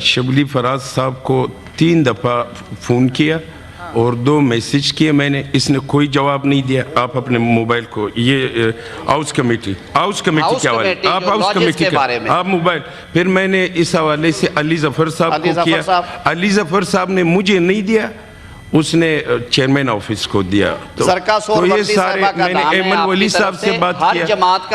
شبلی فراز صاحب کو 3 دفعہ فون کیا اور 2 میسیج کیے میں نے، اس نے کوئی جواب نہیں دیا۔ آپ اپنے موبائل کو یہ ہاؤس کمیٹی کیا والے آپ ہاؤس کمیٹی کا آپ موبائل، پھر میں نے اس حوالے سے علی ظفر صاحب کو کیا، علی ظفر صاحب نے مجھے نہیں دیا، اس نے چیئرمین آفس کو دیا۔ تو یہ سارے میں نے ایمن ولی صاحب سے بات کیا،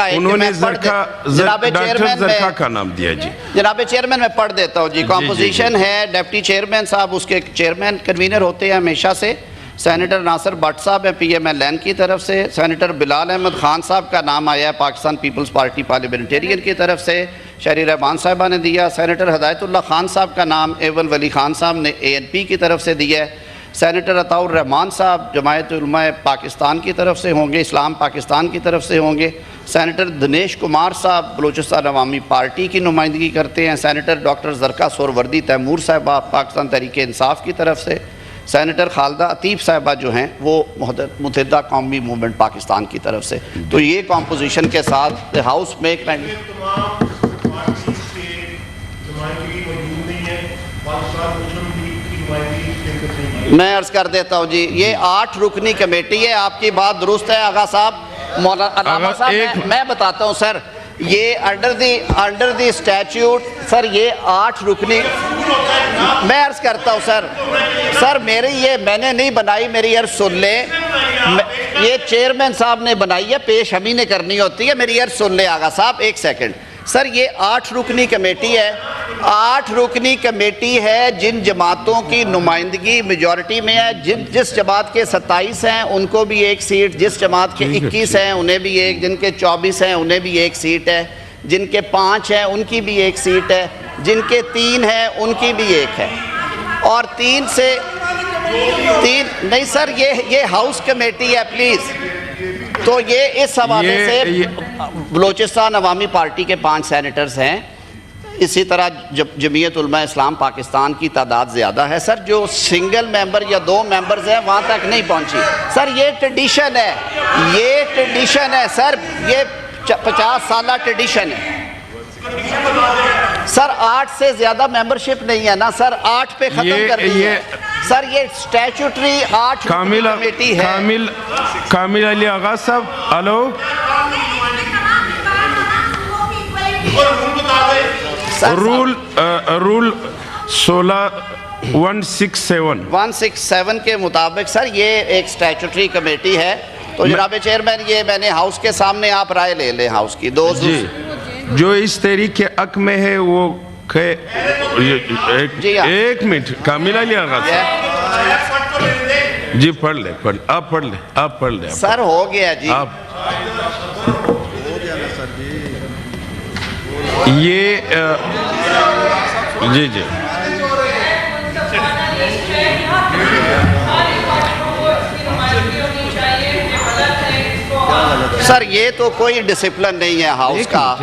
انہوں نے ڈاکٹر زرکا کا نام دیا۔ جی جناب چیئرمین میں پڑھ دیتا ہوں جی، کمپوزیشن ہے ڈیپٹی چیئرمین صاحب، اس کے چیئرمین کنوینر ہوتے ہیں ہمیشہ سے سینیٹر ناصر بٹ صاحب ہیں پی ایم ایل این کی طرف سے، سینیٹر بلال احمد خان صاحب کا نام آیا ہے پاکستان پیپلز پارٹی پارلیمنٹیرین کی طرف سے، شہری رحمان صاحبہ نے دیا، سینیٹر ہدایت اللہ خان صاحب کا نام ایون ولی خان صاحب نے اے این پی کی طرف سے دیا ہے، سینیٹر عطاء الرحمان صاحب جماعت علماء پاکستان کی طرف سے ہوں گے، اسلام پاکستان کی طرف سے ہوں گے، سینیٹر دنیش کمار صاحب بلوچستان عوامی پارٹی کی نمائندگی کرتے ہیں، سینیٹر ڈاکٹر زرکا سوروردی تیمور صاحبہ پاکستان تحریک انصاف کی طرف سے، سینیٹر خالدہ عتیب صاحبہ جو ہیں وہ متحدہ قومی موومنٹ پاکستان کی طرف سے۔ تو یہ کمپوزیشن کے ساتھ ہاؤس میں میں عرض کر دیتا ہوں جی، یہ 8 رکنی کمیٹی ہے، آپ کی بات درست ہے آغا صاحب، مولانا صاحب میں بتاتا ہوں سر، یہ انڈر دی اسٹیچیوٹ سر یہ 8 رکنی، میں عرض کرتا ہوں سر میں نے نہیں بنائی، میری عرض سن لیں، یہ چیئرمین صاحب نے بنائی ہے، پیش ہمیں نے کرنی ہوتی ہے، میری عرض سن لیں آغا صاحب ایک سیکنڈ سر، یہ 8 رکنی کمیٹی ہے، 8 رکنی کمیٹی ہے، جن جماعتوں کی نمائندگی میجورٹی میں ہے، جس جماعت کے 27 ہیں ان کو بھی 1 سیٹ، جس جماعت کے 21 ہیں انہیں بھی 1، جن کے 24 ہیں انہیں بھی 1 سیٹ ہے، جن کے 5 ہیں ان کی بھی 1 سیٹ ہے، جن کے 3 ہیں ان کی بھی 1 ہے، اور 3 سے نہیں سر یہ ہاؤس کمیٹی ہے پلیز۔ تو یہ اس حوالے سے بلوچستان عوامی پارٹی کے 5 سینیٹرز ہیں، اسی طرح جمعیت علماء اسلام پاکستان کی تعداد زیادہ ہے سر، جو سنگل ممبر یا 2 ممبرز ہیں وہاں تک نہیں پہنچی سر، یہ ٹریڈیشن ہے سر، یہ 50 سالہ ٹریڈیشن ہے سر، 8 سے زیادہ ممبرشپ نہیں ہے نا سر، 8 پہ ختم کر دیئے سر، یہ سٹیچوٹری 8 کمیٹی ہے۔ کامل علی آغا صاحب ہلو، رول 167 کے مطابق سر یہ ایک سٹیچوٹری کمیٹی ہے، تو جناب چیئرمین یہ میں نے ہاؤس کے سامنے آپ رائے لے لیں ہاؤس کی، جو اس تحریک کے حق میں ہے وہ ایک منٹ کامل علی آغا صاحب جی پڑھ لیں، آپ پڑھ لیں سر، ہو گیا جی یہ جی سر، یہ تو کوئی ڈسپلن نہیں ہے ہاؤس کا،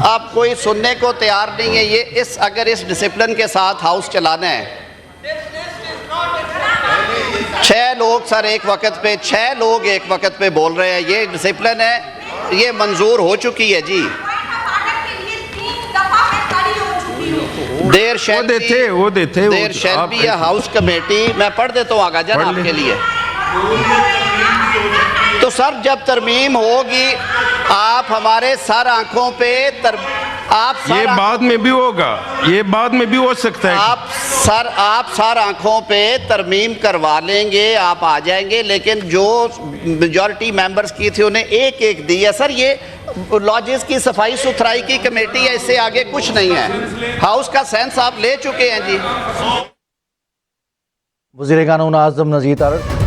آپ کوئی سننے کو تیار نہیں ہے، یہ اگر اس ڈسپلن کے ساتھ ہاؤس چلانا ہے، 6 لوگ سر ایک وقت پہ 6 لوگ ایک وقت پہ بول رہے ہیں، یہ ڈسپلن ہے، یہ منظور ہو چکی ہے جی، there shall be house committee, میں پڑھ دیتا ہوں آگا جان آپ کے لیے۔ تو سر جب ترمیم ہوگی آپ ہمارے سر آنکھوں پہ یہ بعد میں بھی ہوگا، یہ بعد میں بھی ہو سکتا ہے، آپ سر آنکھوں پہ ترمیم کروا لیں گے، آپ آ جائیں گے، لیکن جو میجورٹی ممبرز کی تھی انہیں ایک دی ہے سر، یہ لاجز کی صفائی ستھرائی کی کمیٹی ہے، اس سے آگے کچھ نہیں ہے، ہاؤس کا سینس آپ لے چکے ہیں جی۔ وزیر قانون اعظم نذیر طارق